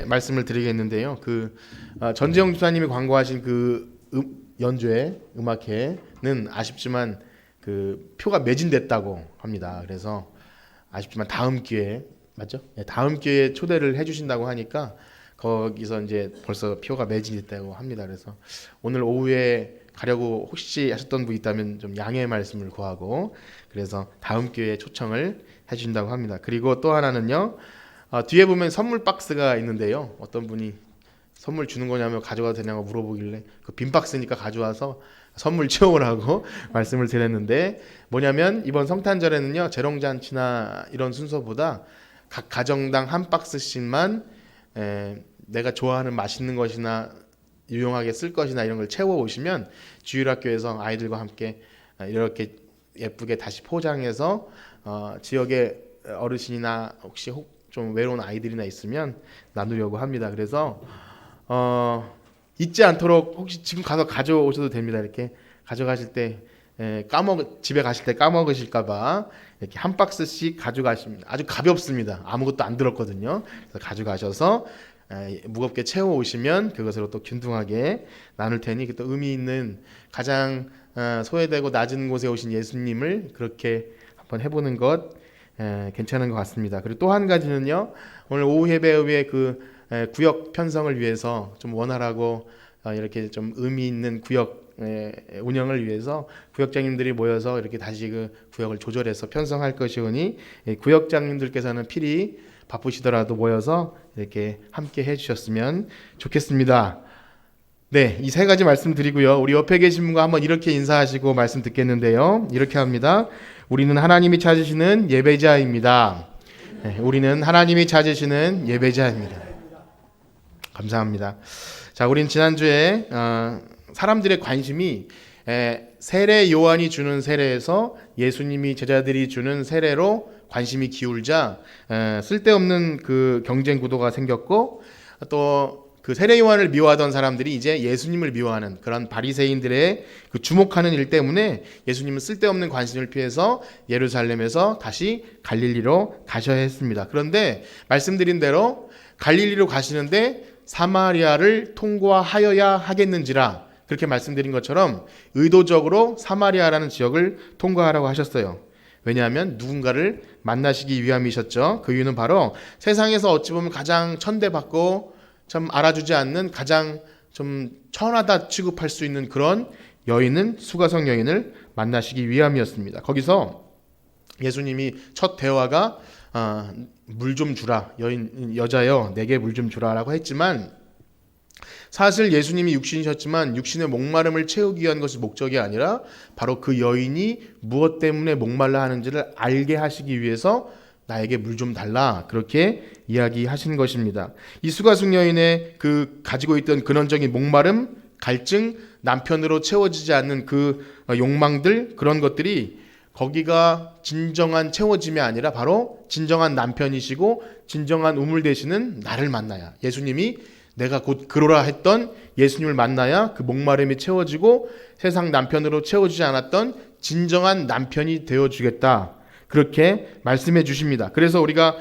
말씀을 드리겠는데요. 전재영 집사님이 광고하신 연주회 음악회는 아쉽지만 표가 매진됐다고 합니다. 그래서 아쉽지만 다음 기회에 맞죠? 네, 다음 기회에 초대를 해주신다고 하니까 거기서 이제 벌써 표가 매진됐다고 합니다. 그래서 오늘 오후에 가려고 혹시 하셨던 분 있다면 좀 양해의 말씀을 구하고 그래서 다음 기회에 초청을 해주신다고 합니다. 그리고 또 하나는요. 뒤에 보면 선물 박스가 있는데요. 어떤 분이 선물 주는 거냐며 가져가도 되냐고 물어보길래 빈 박스니까 가져와서 선물 채우라고 말씀을 드렸는데 뭐냐면 이번 성탄절에는요. 재롱잔치나 이런 순서보다 각 가정당 한 박스씩만 내가 좋아하는 맛있는 것이나 유용하게 쓸 것이나 이런 걸 채워 오시면 주일학교에서 아이들과 함께 이렇게 예쁘게 다시 포장해서 지역의 어르신이나 혹시 좀 외로운 아이들이나 있으면 나누려고 합니다. 그래서 잊지 않도록 혹시 지금 가서 가져오셔도 됩니다. 이렇게 가져가실 때 집에 가실 때 까먹으실까봐 이렇게 한 박스씩 가져가십니다. 아주 가볍습니다. 아무것도 안 들었거든요. 그래서 가져가셔서 무겁게 채워 오시면 그것으로 또 균등하게 나눌 테니 또 의미 있는 가장 소외되고 낮은 곳에 오신 예수님을 그렇게 한번 해보는 것 괜찮은 것 같습니다. 그리고 또 한 가지는요. 오늘 오후 예배 후에 구역 편성을 위해서 좀 원활하고 이렇게 좀 의미 있는 구역 운영을 위해서 구역장님들이 모여서 이렇게 다시 구역을 조절해서 편성할 것이오니 구역장님들께서는 필히 바쁘시더라도 모여서 이렇게 함께 해주셨으면 좋겠습니다. 네, 이 세 가지 말씀드리고요. 우리 옆에 계신 분과 한번 이렇게 인사하시고 말씀 듣겠는데요. 이렇게 합니다. 우리는 하나님이 찾으시는 예배자입니다. 네, 우리는 하나님이 찾으시는 예배자입니다. 감사합니다. 자, 우린 지난주에 사람들의 관심이 세례 요한이 주는 세례에서 예수님이 제자들이 주는 세례로 관심이 기울자 쓸데없는 경쟁 구도가 생겼고 또 세례 요한을 미워하던 사람들이 이제 예수님을 미워하는 그런 바리새인들의 주목하는 일 때문에 예수님은 쓸데없는 관심을 피해서 예루살렘에서 다시 갈릴리로 가셔야 했습니다. 그런데 말씀드린 대로 갈릴리로 가시는데 사마리아를 통과하여야 하겠는지라 그렇게 말씀드린 것처럼 의도적으로 사마리아라는 지역을 통과하라고 하셨어요. 왜냐하면 누군가를 만나시기 위함이셨죠. 그 이유는 바로 세상에서 어찌 보면 가장 천대받고 참 알아주지 않는 가장 좀 천하다 취급할 수 있는 그런 여인은 수가성 여인을 만나시기 위함이었습니다. 거기서 예수님이 첫 대화가 물 좀 주라 여자여 내게 물 좀 주라라고 했지만 사실 예수님이 육신이셨지만 육신의 목마름을 채우기 위한 것이 목적이 아니라 바로 그 여인이 무엇 때문에 목말라 하는지를 알게 하시기 위해서 나에게 물 좀 달라 그렇게 이야기하신 것입니다. 이 수가성 여인의 가지고 있던 근원적인 목마름, 갈증, 남편으로 채워지지 않는 욕망들 그런 것들이 거기가 진정한 채워짐이 아니라 바로 진정한 남편이시고 진정한 우물 되시는 나를 만나야 예수님이 내가 곧 그러라 했던 예수님을 만나야 그 목마름이 채워지고 세상 남편으로 채워지지 않았던 진정한 남편이 되어주겠다. 그렇게 말씀해 주십니다. 그래서 우리가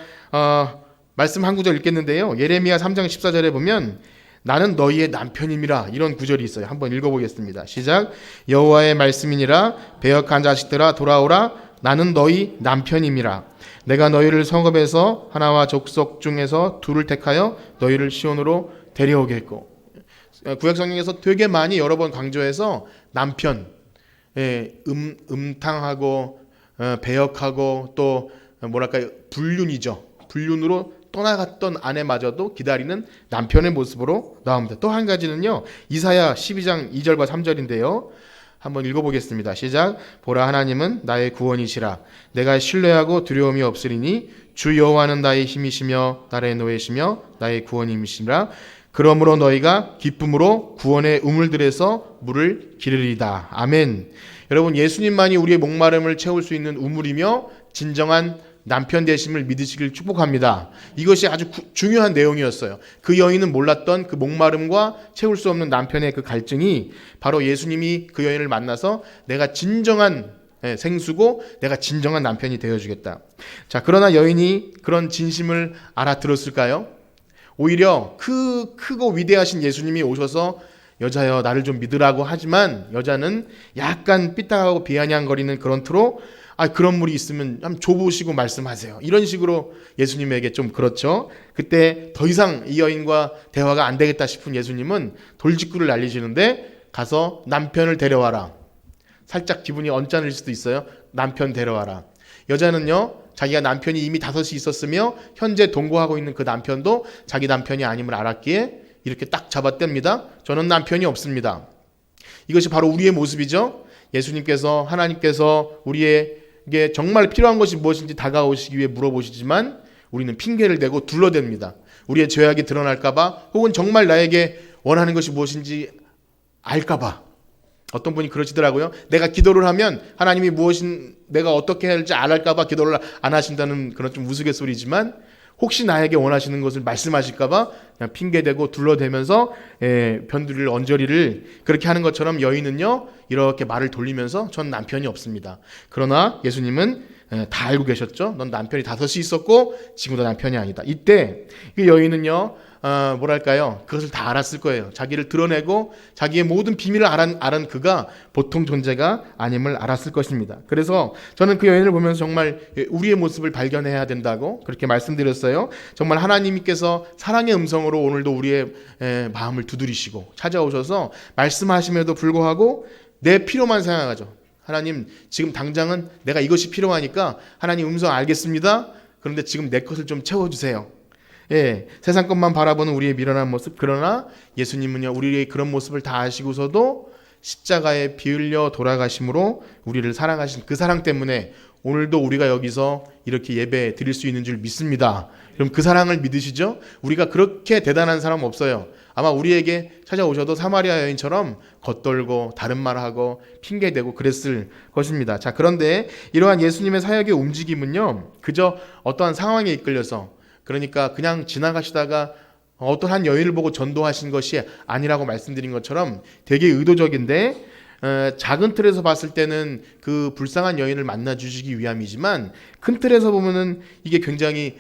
말씀 한 구절 읽겠는데요. 예레미야 3장 14절에 보면 나는 너희의 남편임이라 이런 구절이 있어요. 한번 읽어보겠습니다. 시작. 여호와의 말씀이니라 배역한 자식들아 돌아오라 나는 너희 남편임이라 내가 너희를 성읍에서 하나와 족속 중에서 둘을 택하여 너희를 시온으로 데려오겠고 구약성경에서 되게 많이 여러 번 강조해서 남편 음탕하고 배역하고 또 불륜이죠. 불륜으로 떠나갔던 아내마저도 기다리는 남편의 모습으로 나옵니다. 또 한 가지는요. 이사야 12장 2절과 3절인데요. 한번 읽어보겠습니다. 시작. 보라 하나님은 나의 구원이시라. 내가 신뢰하고 두려움이 없으리니 주 여호와는 나의 힘이시며 나의 노예시며 나의 구원이시라. 그러므로 너희가 기쁨으로 구원의 우물들에서 물을 기르리다. 아멘. 여러분 예수님만이 우리의 목마름을 채울 수 있는 우물이며 진정한 남편 되심을 믿으시길 축복합니다. 이것이 아주 중요한 내용이었어요. 그 여인은 몰랐던 그 목마름과 채울 수 없는 남편의 그 갈증이 바로 예수님이 그 여인을 만나서 내가 진정한 생수고 내가 진정한 남편이 되어주겠다. 자, 그러나 여인이 그런 진심을 알아들었을까요? 오히려 크고 위대하신 예수님이 오셔서 여자여 나를 좀 믿으라고 하지만 여자는 약간 삐딱하고 비아냥거리는 그런 투로 그런 물이 있으면 한번 줘보시고 말씀하세요. 이런 식으로 예수님에게 좀 그렇죠. 그때 더 이상 이 여인과 대화가 안 되겠다 싶은 예수님은 돌직구를 날리시는데 가서 남편을 데려와라. 살짝 기분이 언짢을 수도 있어요. 남편 데려와라. 여자는요, 자기가 남편이 이미 5이 있었으며 현재 동거하고 있는 그 남편도 자기 남편이 아님을 알았기에 이렇게 딱 잡아뗍니다. 저는 남편이 없습니다. 이것이 바로 우리의 모습이죠. 예수님께서, 하나님께서 우리에게 정말 필요한 것이 무엇인지 다가오시기 위해 물어보시지만 우리는 핑계를 대고 둘러댑니다. 우리의 죄악이 드러날까봐, 혹은 정말 나에게 원하는 것이 무엇인지 알까봐. 어떤 분이 그러시더라고요. 내가 기도를 하면 하나님이 내가 어떻게 할지 안 할까봐 기도를 안 하신다는 그런 좀 우스갯소리지만, 혹시 나에게 원하시는 것을 말씀하실까봐 그냥 핑계대고 둘러대면서 변두리를 언저리를 그렇게 하는 것처럼 여인은요, 이렇게 말을 돌리면서 전 남편이 없습니다. 그러나 예수님은 다 알고 계셨죠. 넌 남편이 5이 있었고 지금도 남편이 아니다. 이때 그 여인은요, 뭐랄까요, 그것을 다 알았을 거예요. 자기를 드러내고 자기의 모든 비밀을 알은 그가 보통 존재가 아님을 알았을 것입니다. 그래서 저는 그 여인을 보면서 정말 우리의 모습을 발견해야 된다고 그렇게 말씀드렸어요. 정말 하나님께서 사랑의 음성으로 오늘도 우리의 마음을 두드리시고 찾아오셔서 말씀하심에도 불구하고 내 필요만 생각하죠. 하나님, 지금 당장은 내가 이것이 필요하니까 하나님 음성 알겠습니다. 그런데 지금 내 것을 좀 채워주세요. 세상 것만 바라보는 우리의 미련한 모습. 그러나 예수님은요, 우리의 그런 모습을 다 아시고서도 십자가에 피 흘려 돌아가심으로 우리를 사랑하신 그 사랑 때문에 오늘도 우리가 여기서 이렇게 예배 드릴 수 있는 줄 믿습니다. 그럼 그 사랑을 믿으시죠? 우리가 그렇게 대단한 사람 없어요. 아마 우리에게 찾아오셔도 사마리아 여인처럼 겉돌고 다른 말하고 핑계대고 그랬을 것입니다. 자, 그런데 이러한 예수님의 사역의 움직임은요, 그저 어떠한 상황에 이끌려서, 그러니까 그냥 지나가시다가 어떤 한 여인을 보고 전도하신 것이 아니라고 말씀드린 것처럼 되게 의도적인데, 작은 틀에서 봤을 때는 그 불쌍한 여인을 만나 주시기 위함이지만 큰 틀에서 보면은 이게 굉장히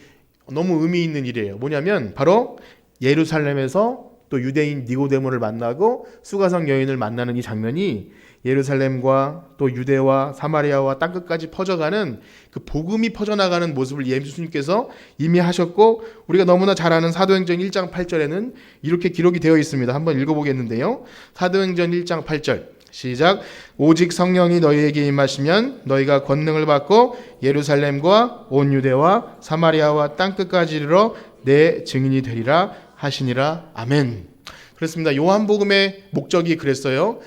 너무 의미 있는 일이에요. 뭐냐면 바로 예루살렘에서 또 유대인 니고데모를 만나고 수가성 여인을 만나는 이 장면이 예루살렘과 또 유대와 사마리아와 땅끝까지 퍼져가는 그 복음이 퍼져나가는 모습을 예수님께서 이미 하셨고, 우리가 너무나 잘 아는 사도행전 1장 8절에는 이렇게 기록이 되어 있습니다. 한번 읽어보겠는데요. 사도행전 1장 8절 시작. 오직 성령이 너희에게 임하시면 너희가 권능을 받고 예루살렘과 온 유대와 사마리아와 땅끝까지 이르러 내 증인이 되리라 하시니라. 아멘. 그렇습니다. 요한복음의 목적이 그랬어요.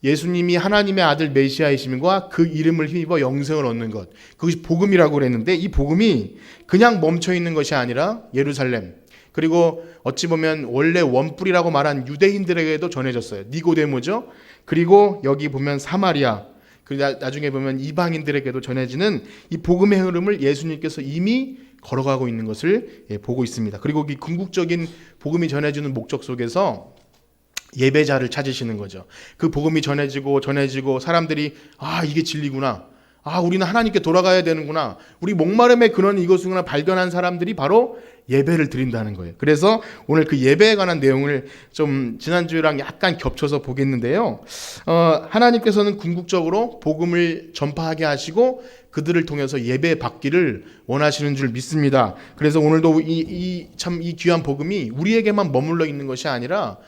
예수님이 하나님의 아들 메시아이심과 그 이름을 힘입어 영생을 얻는 것, 그것이 복음이라고 그랬는데, 이 복음이 그냥 멈춰 있는 것이 아니라 예루살렘, 그리고 어찌 보면 원래 원뿔이라고 말한 유대인들에게도 전해졌어요. 니고데모죠. 그리고 여기 보면 사마리아, 그리고 나중에 보면 이방인들에게도 전해지는 이 복음의 흐름을 예수님께서 이미 걸어가고 있는 것을 보고 있습니다. 그리고 이 궁극적인 복음이 전해지는 목적 속에서 예배자를 찾으시는 거죠. 그 복음이 전해지고 사람들이 이게 진리구나, 우리는 하나님께 돌아가야 되는구나, 우리 목마름의 근원 이것이구나 발견한 사람들이 바로 예배를 드린다는 거예요. 그래서 오늘 그 예배에 관한 내용을 좀 지난주랑 약간 겹쳐서 보겠는데요. 하나님께서는 궁극적으로 복음을 전파하게 하시고 그들을 통해서 예배 받기를 원하시는 줄 믿습니다. 그래서 오늘도 이 귀한 복음이 우리에게만 머물러 있는 것이 아니라,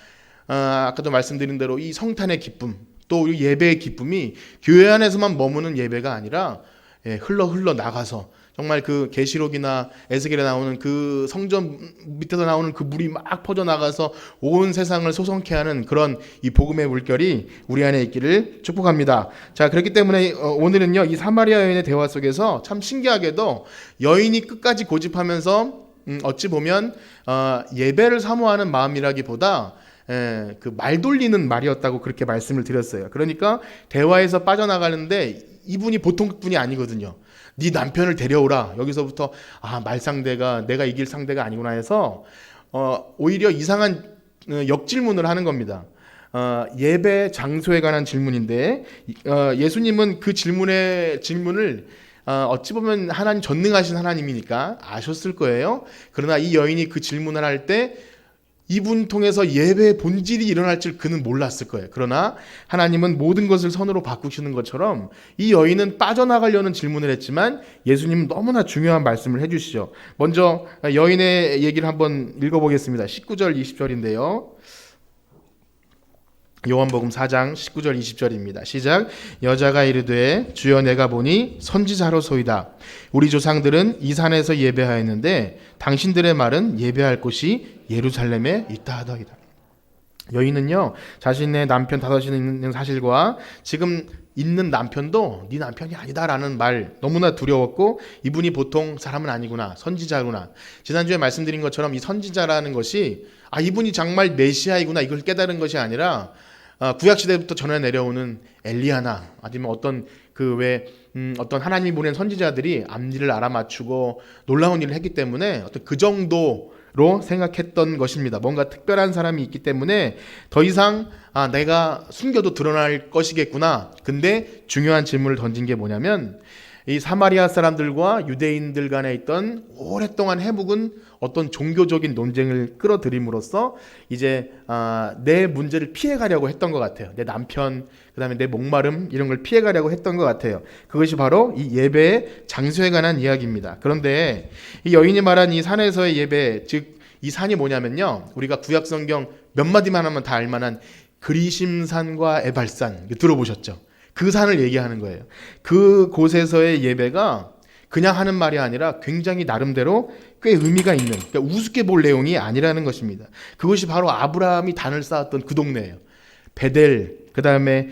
아까도 말씀드린 대로 이 성탄의 기쁨, 또 예배의 기쁨이 교회 안에서만 머무는 예배가 아니라 흘러 나가서 정말 그 계시록이나 에스겔에 나오는 그 성전 밑에서 나오는 그 물이 막 퍼져 나가서 온 세상을 소성케 하는 그런 이 복음의 물결이 우리 안에 있기를 축복합니다. 자, 그렇기 때문에 오늘은요, 이 사마리아 여인의 대화 속에서 참 신기하게도 여인이 끝까지 고집하면서 어찌 보면 예배를 사모하는 마음이라기보다 그 말 돌리는 말이었다고 그렇게 말씀을 드렸어요. 그러니까 대화에서 빠져나가는데 이분이 보통 분이 아니거든요. 네 남편을 데려오라. 여기서부터 말상대가 내가 이길 상대가 아니구나 해서 오히려 이상한 역질문을 하는 겁니다. 예배 장소에 관한 질문인데 예수님은 그 질문을 어찌 보면 하나님 전능하신 하나님이니까 아셨을 거예요. 그러나 이 여인이 그 질문을 할 때 이분 통해서 예배의 본질이 일어날 줄 그는 몰랐을 거예요. 그러나 하나님은 모든 것을 선으로 바꾸시는 것처럼 이 여인은 빠져나가려는 질문을 했지만 예수님은 너무나 중요한 말씀을 해주시죠. 먼저 여인의 얘기를 한번 읽어보겠습니다. 19절 20절인데요. 요한복음 4장 19절 20절입니다. 시작. 여자가 이르되 주여 내가 보니 선지자로소이다. 우리 조상들은 이 산에서 예배하였는데 당신들의 말은 예배할 곳이 예루살렘에 있다 하더이다. 여인은요 자신의 남편 다섯이 있는 사실과 지금 있는 남편도 네 남편이 아니다라는 말 너무나 두려웠고 이분이 보통 사람은 아니구나, 선지자구나. 지난주에 말씀드린 것처럼 이 선지자라는 것이 이분이 정말 메시아이구나 이걸 깨달은 것이 아니라 구약 시대부터 전해 내려오는 엘리야나 아니면 어떤 어떤 하나님이 보낸 선지자들이 앞일을 알아맞추고 놀라운 일을 했기 때문에 어떤 그 정도로 생각했던 것입니다. 뭔가 특별한 사람이 있기 때문에 더 이상 내가 숨겨도 드러날 것이겠구나. 근데 중요한 질문을 던진 게 뭐냐면 이 사마리아 사람들과 유대인들 간에 있던 오랫동안 해묵은 어떤 종교적인 논쟁을 끌어들임으로써 이제 내 문제를 피해가려고 했던 것 같아요. 내 남편, 그다음에 내 목마름 이런 걸 피해가려고 했던 것 같아요. 그것이 바로 이 예배의 장소에 관한 이야기입니다. 그런데 이 여인이 말한 이 산에서의 예배, 즉 이 산이 뭐냐면요, 우리가 구약 성경 몇 마디만 하면 다 알만한 그리심산과 에발산 들어보셨죠? 그 산을 얘기하는 거예요. 그 곳에서의 예배가 그냥 하는 말이 아니라 굉장히 나름대로 꽤 의미가 있는, 그러니까 우습게 볼 내용이 아니라는 것입니다. 그것이 바로 아브라함이 단을 쌓았던 그 동네예요. 베델, 그 다음에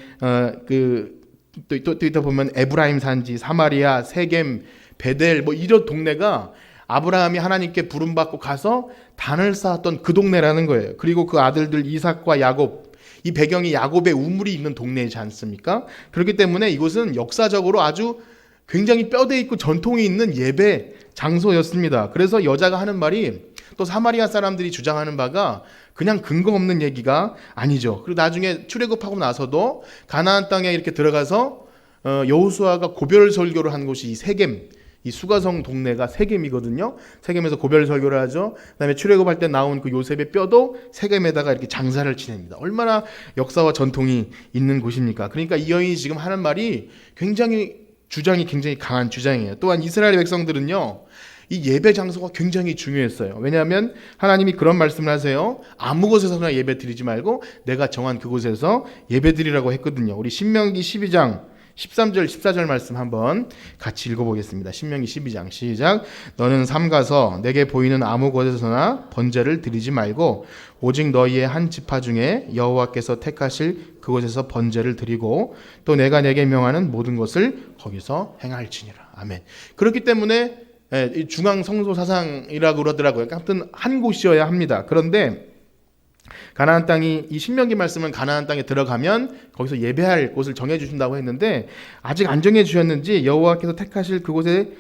또 있다 보면 에브라임 산지, 사마리아, 세겜, 베델 이런 동네가 아브라함이 하나님께 부름받고 가서 단을 쌓았던 그 동네라는 거예요. 그리고 그 아들들 이삭과 야곱, 이 배경이 야곱의 우물이 있는 동네이지 않습니까? 그렇기 때문에 이곳은 역사적으로 아주 굉장히 뼈대 있고 전통이 있는 예배 장소였습니다. 그래서 여자가 하는 말이 또 사마리아 사람들이 주장하는 바가 그냥 근거 없는 얘기가 아니죠. 그리고 나중에 출애굽하고 나서도 가나안 땅에 이렇게 들어가서 여호수아가 고별 설교를 한 곳이 이 세겜, 이 수가성 동네가 세겜이거든요. 세겜에서 고별 설교를 하죠. 그다음에 출애굽할 때 나온 그 요셉의 뼈도 세겜에다가 이렇게 장사를 지냅니다. 얼마나 역사와 전통이 있는 곳입니까? 그러니까 이 여인이 지금 하는 말이 주장이 굉장히 강한 주장이에요. 또한 이스라엘 백성들은요, 이 예배 장소가 굉장히 중요했어요. 왜냐하면 하나님이 그런 말씀을 하세요. 아무 곳에서나 예배 드리지 말고 내가 정한 그곳에서 예배 드리라고 했거든요. 우리 신명기 12장 13절 14절 말씀 한번 같이 읽어보겠습니다. 신명기 12장 시작. 너는 삼가서 내게 보이는 아무 곳에서나 번제를 드리지 말고 오직 너희의 한 지파 중에 여호와께서 택하실 그곳에서 번제를 드리고 또 내가 내게 명하는 모든 것을 거기서 행할지니라. 아멘. 그렇기 때문에 중앙 성소 사상이라고 그러더라고요. 아무튼 한 곳이어야 합니다. 그런데 가나안 땅이, 이 신명기 말씀은 가나안 땅에 들어가면 거기서 예배할 곳을 정해 주신다고 했는데 아직 안 정해 주셨는지 여호와께서 택하실 그곳에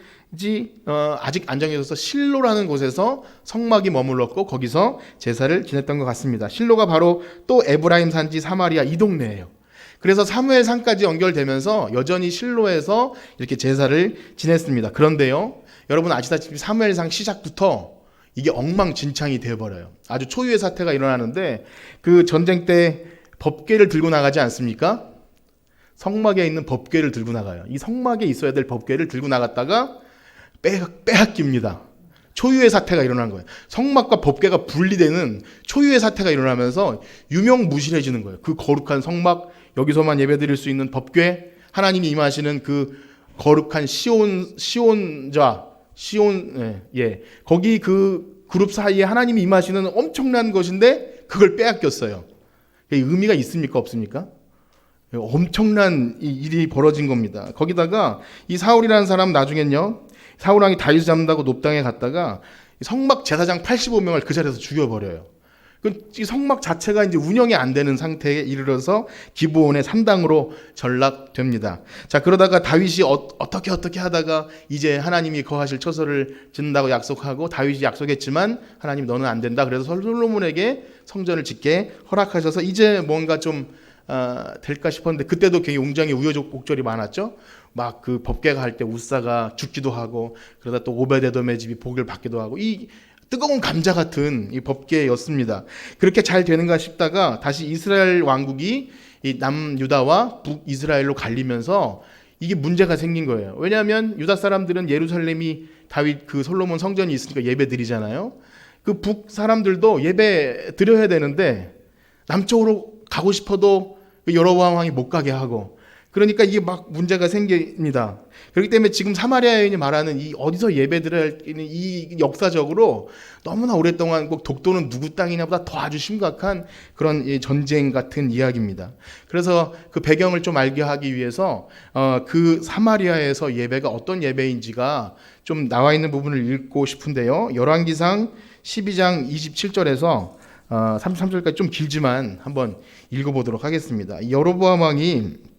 아직 안 정해져서 실로라는 곳에서 성막이 머물렀고 거기서 제사를 지냈던 것 같습니다. 실로가 바로 또 에브라임 산지 사마리아 이 동네예요. 그래서 사무엘상까지 연결되면서 여전히 실로에서 이렇게 제사를 지냈습니다. 그런데요, 여러분 아시다시피 사무엘상 시작부터 이게 엉망진창이 되어버려요. 아주 초유의 사태가 일어나는데 그 전쟁 때 법궤를 들고 나가지 않습니까? 성막에 있는 법궤를 들고 나가요. 이 성막에 있어야 될 법궤를 들고 나갔다가 빼앗깁니다. 초유의 사태가 일어난 거예요. 성막과 법궤가 분리되는 초유의 사태가 일어나면서 유명무실해지는 거예요. 그 거룩한 성막, 여기서만 예배드릴 수 있는 법궤, 하나님이 임하시는 그 거룩한 거기 그 그룹 사이에 하나님이 임하시는 엄청난 것인데 그걸 빼앗겼어요. 의미가 있습니까? 없습니까? 엄청난 일이 벌어진 겁니다. 거기다가 이 사울이라는 사람 나중엔요, 사울 왕이 다윗을 잡는다고 높당에 갔다가 성막 제사장 85명을 그 자리에서 죽여버려요. 이 성막 자체가 이제 운영이 안 되는 상태에 이르러서 기브온의 산당으로 전락됩니다. 자, 그러다가 다윗이 어떻게 하다가 이제 하나님이 거하실 처소를 짓는다고 약속하고 다윗이 약속했지만 하나님 너는 안 된다. 그래서 솔로몬에게 성전을 짓게 허락하셔서 이제 뭔가 좀 될까 싶었는데 그때도 굉장히 우여곡절이 많았죠. 막 그 법궤가 할 때 우사가 죽기도 하고 그러다 또 오베데돔의 집이 복을 받기도 하고 이 뜨거운 감자 같은 이 법궤였습니다. 그렇게 잘 되는가 싶다가 다시 이스라엘 왕국이 이 남유다와 북이스라엘로 갈리면서 이게 문제가 생긴 거예요. 왜냐하면 유다 사람들은 예루살렘이 다윗 그 솔로몬 성전이 있으니까 예배 드리잖아요. 그 북 사람들도 예배 드려야 되는데 남쪽으로 가고 싶어도 여로보암 왕이 못 가게 하고 그러니까 이게 막 문제가 생깁니다. 그렇기 때문에 지금 사마리아 여인이 말하는 이 어디서 예배드려야 할지는 이 역사적으로 너무나 오랫동안 꼭 독도는 누구 땅이냐보다 더 아주 심각한 그런 전쟁 같은 이야기입니다. 그래서 그 배경을 좀 알게 하기 위해서 그 사마리아에서 예배가 어떤 예배인지가 좀 나와 있는 부분을 읽고 싶은데요. 열왕기상 12장 27절에서 33절까지 좀 길지만 한번 읽어보도록 하겠습니다. 여로보암 왕이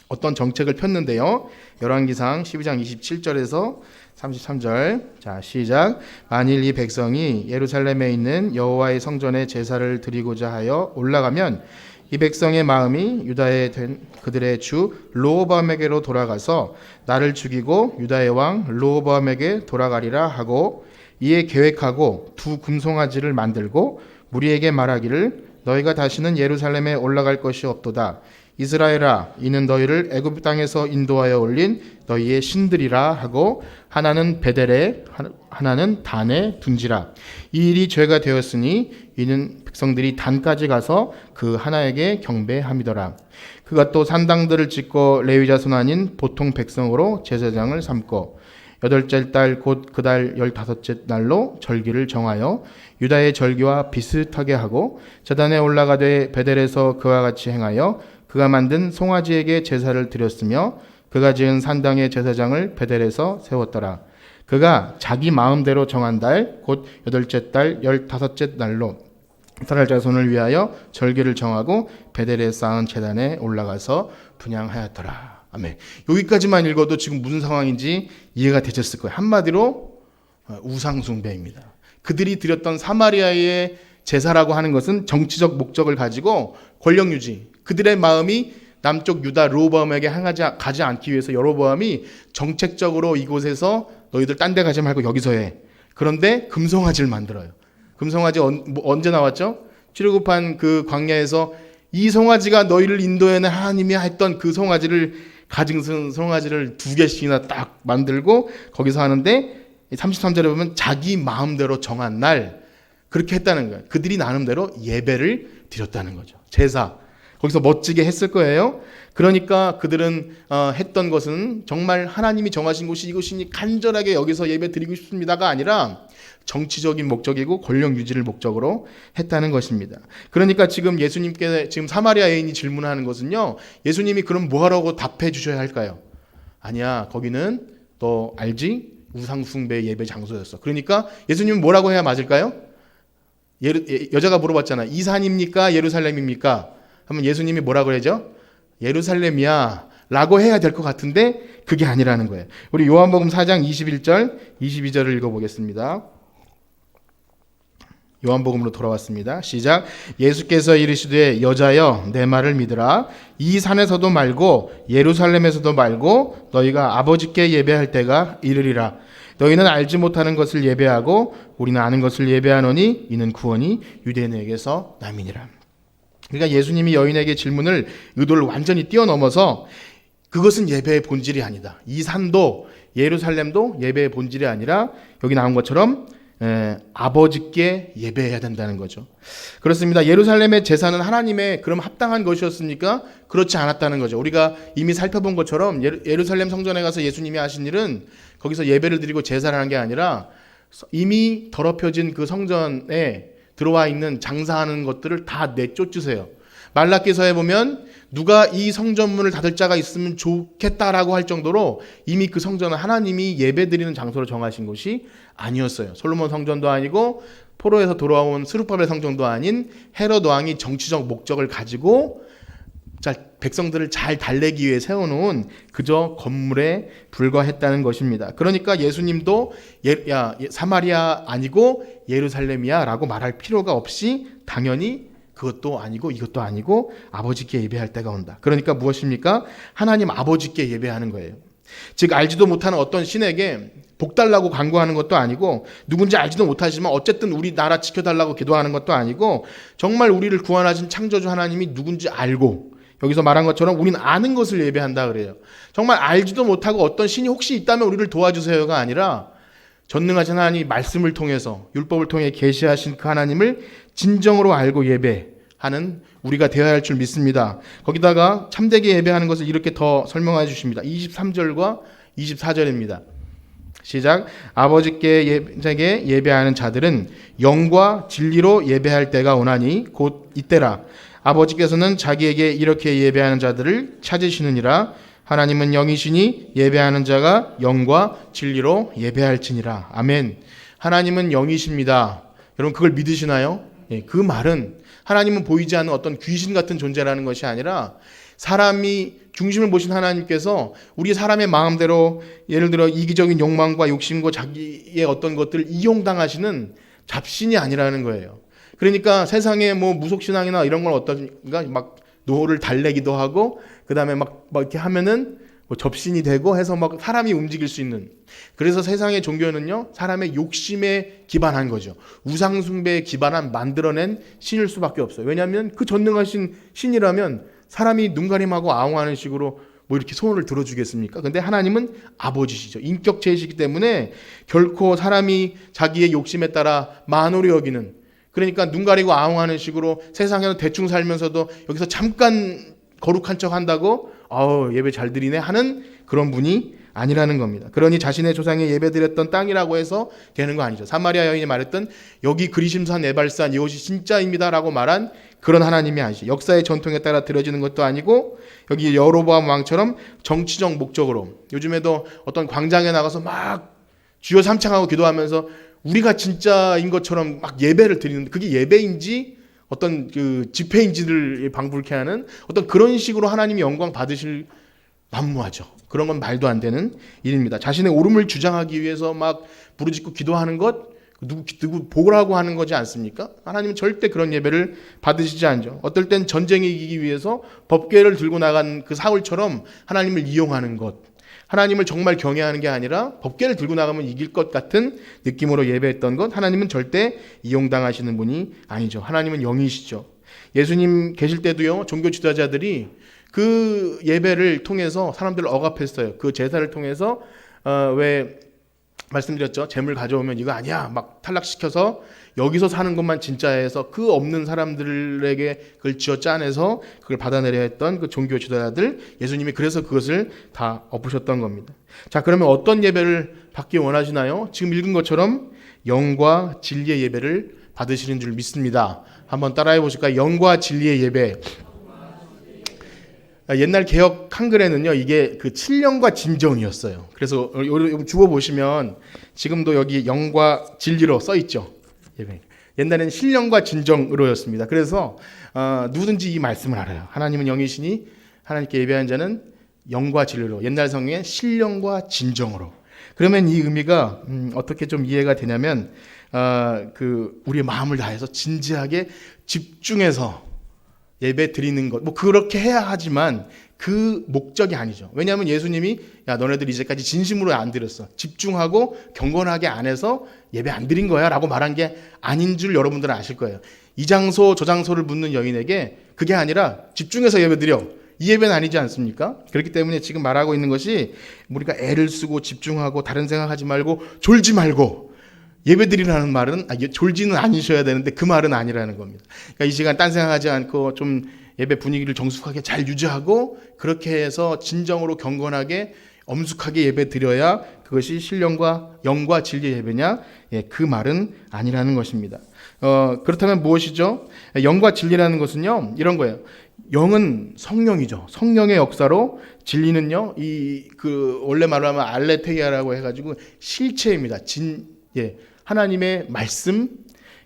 어떤 정책을 폈는데요. 열왕기상 12장 27절에서 33절. 자, 시작. 만일 이 백성이 예루살렘에 있는 여호와의 성전에 제사를 드리고자 하여 올라가면 이 백성의 마음이 유다에 된 그들의 주 르호보암에게로 돌아가서 나를 죽이고 유다의 왕 르호보암에게 돌아가리라 하고 이에 계획하고 두 금송아지를 만들고 무리에게 말하기를 너희가 다시는 예루살렘에 올라갈 것이 없도다. 이스라엘아, 이는 너희를 애굽 땅에서 인도하여 올린 너희의 신들이라 하고 하나는 베델에 하나는 단에 둔지라. 이 일이 죄가 되었으니 이는 백성들이 단까지 가서 그 하나에게 경배함이더라. 그가 또 산당들을 짓고 레위 자손 아닌 보통 백성으로 제사장을 삼고 여덟째 달 곧 그 달 15째 날로 절기를 정하여 유다의 절기와 비슷하게 하고 제단에 올라가되 베델에서 그와 같이 행하여 그가 만든 송아지에게 제사를 드렸으며 그가 지은 산당의 제사장을 베델에서 세웠더라. 그가 자기 마음대로 정한 달 곧 여덟째 달 15째 날로 이스라엘 자손을 위하여 절기를 정하고 베델에 쌓은 제단에 올라가서 분향하였더라. 아멘. 여기까지만 읽어도 지금 무슨 상황인지 이해가 되셨을 거예요. 한마디로 우상 숭배입니다. 그들이 드렸던 사마리아의 제사라고 하는 것은 정치적 목적을 가지고 권력 유지, 그들의 마음이 남쪽 유다 르호보암에게 가지 않기 위해서 여로보암이 정책적으로 이곳에서 너희들 딴 데 가지 말고 여기서 해. 그런데 금송아지를 만들어요. 금송아지 언제 나왔죠? 출애굽한 그 광야에서 이 송아지가 너희를 인도해낸 하나님이 했던 그 송아지를 가진 송아지를 2개씩이나 딱 만들고 거기서 하는데 33절에 보면 자기 마음대로 정한 날 그렇게 했다는 거예요. 그들이 나름대로 예배를 드렸다는 거죠. 제사. 거기서 멋지게 했을 거예요. 그러니까 그들은 했던 것은 정말 하나님이 정하신 곳이 이곳이니 간절하게 여기서 예배 드리고 싶습니다가 아니라 정치적인 목적이고 권력 유지를 목적으로 했다는 것입니다. 그러니까 지금 예수님께 지금 사마리아 여인이 질문하는 것은요. 예수님이 그럼 뭐하라고 답해 주셔야 할까요? 아니야. 거기는 너 알지? 우상숭배 예배 장소였어. 그러니까 예수님은 뭐라고 해야 맞을까요? 여자가 물어봤잖아. 이 산입니까? 예루살렘입니까? 하면 예수님이 뭐라고 그러죠? 예루살렘이야 라고 해야 될 것 같은데 그게 아니라는 거예요. 우리 요한복음 4장 21절 22절을 읽어보겠습니다. 요한복음으로 돌아왔습니다. 시작. 예수께서 이르시되 여자여 내 말을 믿으라. 이 산에서도 말고 예루살렘에서도 말고 너희가 아버지께 예배할 때가 이르리라. 너희는 알지 못하는 것을 예배하고 우리는 아는 것을 예배하노니 이는 구원이 유대인에게서 남이니라. 그러니까 예수님이 여인에게 질문을 의도를 완전히 뛰어넘어서 그것은 예배의 본질이 아니다. 이 산도 예루살렘도 예배의 본질이 아니라 여기 나온 것처럼 아버지께 예배해야 된다는 거죠. 그렇습니다. 예루살렘의 제사는 하나님의 그럼 합당한 것이었습니까? 그렇지 않았다는 거죠. 우리가 이미 살펴본 것처럼 예루살렘 성전에 가서 예수님이 하신 일은 거기서 예배를 드리고 제사를 하는 게 아니라 이미 더럽혀진 그 성전에 들어와 있는 장사하는 것들을 다 내쫓으세요. 말라기서에 보면 누가 이 성전문을 닫을 자가 있으면 좋겠다라고 할 정도로 이미 그 성전은 하나님이 예배드리는 장소로 정하신 곳이 아니었어요. 솔로몬 성전도 아니고 포로에서 돌아온 스룹바벨 성전도 아닌 헤롯 왕이 정치적 목적을 가지고 백성들을 잘 달래기 위해 세워놓은 그저 건물에 불과했다는 것입니다. 그러니까 예수님도 사마리아 아니고 예루살렘이야 라고 말할 필요가 없이 당연히 그것도 아니고 이것도 아니고 아버지께 예배할 때가 온다. 그러니까 무엇입니까? 하나님 아버지께 예배하는 거예요. 즉 알지도 못하는 어떤 신에게 복 달라고 간구하는 것도 아니고 누군지 알지도 못하지만 어쨌든 우리 나라 지켜달라고 기도하는 것도 아니고 정말 우리를 구원하신 창조주 하나님이 누군지 알고 여기서 말한 것처럼 우리는 아는 것을 예배한다 그래요. 정말 알지도 못하고 어떤 신이 혹시 있다면 우리를 도와주세요가 아니라 전능하신 하나님이 말씀을 통해서 율법을 통해 계시하신 그 하나님을 진정으로 알고 예배하는 우리가 되어야 할 줄 믿습니다. 거기다가 참되게 예배하는 것을 이렇게 더 설명해 주십니다. 23절과 24절입니다. 시작. 아버지께 예배하는 자들은 영과 진리로 예배할 때가 오나니 곧 이때라. 아버지께서는 자기에게 이렇게 예배하는 자들을 찾으시느니라. 하나님은 영이시니 예배하는 자가 영과 진리로 예배할지니라. 아멘. 하나님은 영이십니다. 여러분 그걸 믿으시나요? 그 말은 하나님은 보이지 않는 어떤 귀신 같은 존재라는 것이 아니라 사람이 중심을 보신 하나님께서 우리 사람의 마음대로 예를 들어 이기적인 욕망과 욕심과 자기의 어떤 것들을 이용당하시는 잡신이 아니라는 거예요. 그러니까 세상에 뭐 무속신앙이나 이런 건 어떤가 막 노를 달래기도 하고 그 다음에 막 이렇게 하면은 뭐 접신이 되고 해서 막 사람이 움직일 수 있는. 그래서 세상의 종교는요 사람의 욕심에 기반한 거죠. 우상숭배에 기반한 만들어낸 신일 수밖에 없어요. 왜냐하면 그 전능하신 신이라면 사람이 눈 가림하고 아웅하는 식으로 뭐 이렇게 소원을 들어주겠습니까? 근데 하나님은 아버지시죠. 인격체이시기 때문에 결코 사람이 자기의 욕심에 따라 만홀히 여기는, 그러니까 눈 가리고 아웅하는 식으로 세상에서 대충 살면서도 여기서 잠깐 거룩한 척 한다고 예배 잘 드리네 하는 그런 분이 아니라는 겁니다. 그러니 자신의 조상에 예배드렸던 땅이라고 해서 되는 거 아니죠. 사마리아 여인이 말했던 여기 그리심산 에발산 이것이 진짜입니다 라고 말한 그런 하나님이 아니죠. 역사의 전통에 따라 드려지는 것도 아니고 여기 여로보암 왕처럼 정치적 목적으로 요즘에도 어떤 광장에 나가서 막 주여 삼창하고 기도하면서 우리가 진짜인 것처럼 막 예배를 드리는데 그게 예배인지 어떤 그 집회인지를 방불케 하는 어떤 그런 식으로 하나님이 영광 받으실 만무하죠. 그런 건 말도 안 되는 일입니다. 자신의 옳음을 주장하기 위해서 막 부르짖고 기도하는 것 누구 보라고 하는 거지 않습니까? 하나님은 절대 그런 예배를 받으시지 않죠. 어떨 땐 전쟁에 이기기 위해서 법궤를 들고 나간 그 사울처럼 하나님을 이용하는 것, 하나님을 정말 경외하는 게 아니라 법궤를 들고 나가면 이길 것 같은 느낌으로 예배했던 것, 하나님은 절대 이용당하시는 분이 아니죠. 하나님은 영이시죠. 예수님 계실 때도요 종교 지도자들이 그 예배를 통해서 사람들을 억압했어요. 그 제사를 통해서 왜 말씀드렸죠. 재물 가져오면 이거 아니야 막 탈락시켜서 여기서 사는 것만 진짜해서 그 없는 사람들에게 그걸 쥐어 짜내서 그걸 받아내려 했던 그 종교 지도자들, 예수님이 그래서 그것을 다 엎으셨던 겁니다. 자, 그러면 어떤 예배를 받기 원하시나요? 지금 읽은 것처럼 영과 진리의 예배를 받으시는 줄 믿습니다. 한번 따라해 보실까요? 영과 진리의 예배. 옛날 개혁 한글에는요 이게 그 7영과 진정이었어요. 그래서 주워 보시면 지금도 여기 영과 진리로 써 있죠. 옛날에는 신령과 진정으로였습니다. 그래서 누구든지 이 말씀을 알아요. 하나님은 영이시니 하나님께 예배하는 자는 영과 진리로, 옛날 성경에 신령과 진정으로. 그러면 이 의미가 어떻게 좀 이해가 되냐면 그 우리의 마음을 다해서 진지하게 집중해서 예배 드리는 것, 뭐 그렇게 해야 하지만 그 목적이 아니죠. 왜냐하면 예수님이 야 너네들 이제까지 진심으로 안 드렸어, 집중하고 경건하게 안 해서 예배 안 드린 거야 라고 말한 게 아닌 줄 여러분들은 아실 거예요. 이 장소 저 장소를 묻는 여인에게 그게 아니라 집중해서 예배 드려, 이 예배는 아니지 않습니까? 그렇기 때문에 지금 말하고 있는 것이 우리가 애를 쓰고 집중하고 다른 생각하지 말고 졸지 말고 예배드리라는 말은 졸지는 않으셔야 되는데 그 말은 아니라는 겁니다. 그러니까 이 시간 딴 생각하지 않고 좀 예배 분위기를 정숙하게 잘 유지하고 그렇게 해서 진정으로 경건하게 엄숙하게 예배 드려야 그것이 신령과 영과 진리의 예배냐? 그 말은 아니라는 것입니다. 그렇다면 무엇이죠? 영과 진리라는 것은요 이런 거예요. 영은 성령이죠. 성령의 역사로, 진리는요 원래 말로 하면 알레테이아라고 해가지고 실체입니다. 하나님의 말씀.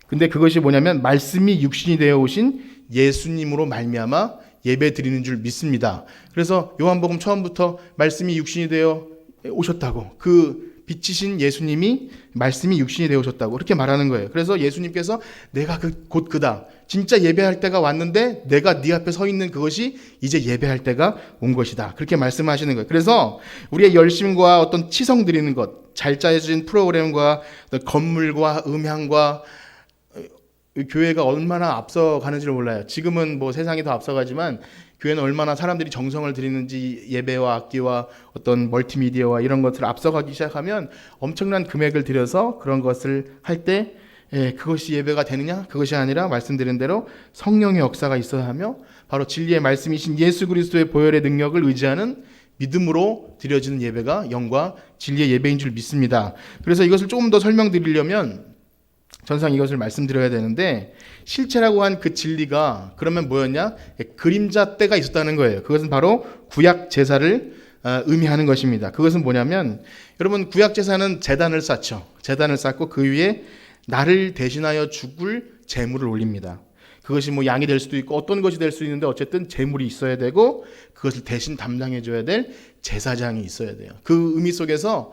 근데 그것이 뭐냐면 말씀이 육신이 되어 오신 예수님으로 말미암아 예배 드리는 줄 믿습니다. 그래서 요한복음 처음부터 말씀이 육신이 되어 오셨다고, 그 빛이신 예수님이 말씀이 육신이 되어오셨다고 그렇게 말하는 거예요. 그래서 예수님께서 내가 곧 그다. 진짜 예배할 때가 왔는데 내가 네 앞에 서 있는 그것이 이제 예배할 때가 온 것이다. 그렇게 말씀하시는 거예요. 그래서 우리의 열심과 어떤 치성 드리는 것, 잘 짜여진 프로그램과 건물과 음향과 교회가 얼마나 앞서가는지를 몰라요. 지금은 뭐 세상이 더 앞서가지만 교회는 얼마나 사람들이 정성을 들이는지 예배와 악기와 어떤 멀티미디어와 이런 것을 앞서가기 시작하면 엄청난 금액을 들여서 그런 것을 할 때 그것이 예배가 되느냐? 그것이 아니라 말씀드린 대로 성령의 역사가 있어야 하며 바로 진리의 말씀이신 예수 그리스도의 보혈의 능력을 의지하는 믿음으로 드려지는 예배가 영과 진리의 예배인 줄 믿습니다. 그래서 이것을 조금 더 설명드리려면 전상 이것을 말씀드려야 되는데 실체라고 한 그 진리가 그러면 뭐였냐? 그림자 때가 있었다는 거예요. 그것은 바로 구약 제사를 의미하는 것입니다. 그것은 뭐냐면 여러분 구약 제사는 제단을 쌓죠. 제단을 쌓고 그 위에 나를 대신하여 죽을 제물을 올립니다. 그것이 뭐 양이 될 수도 있고 어떤 것이 될 수 있는데 어쨌든 제물이 있어야 되고 그것을 대신 담당해 줘야 될 제사장이 있어야 돼요. 그 의미 속에서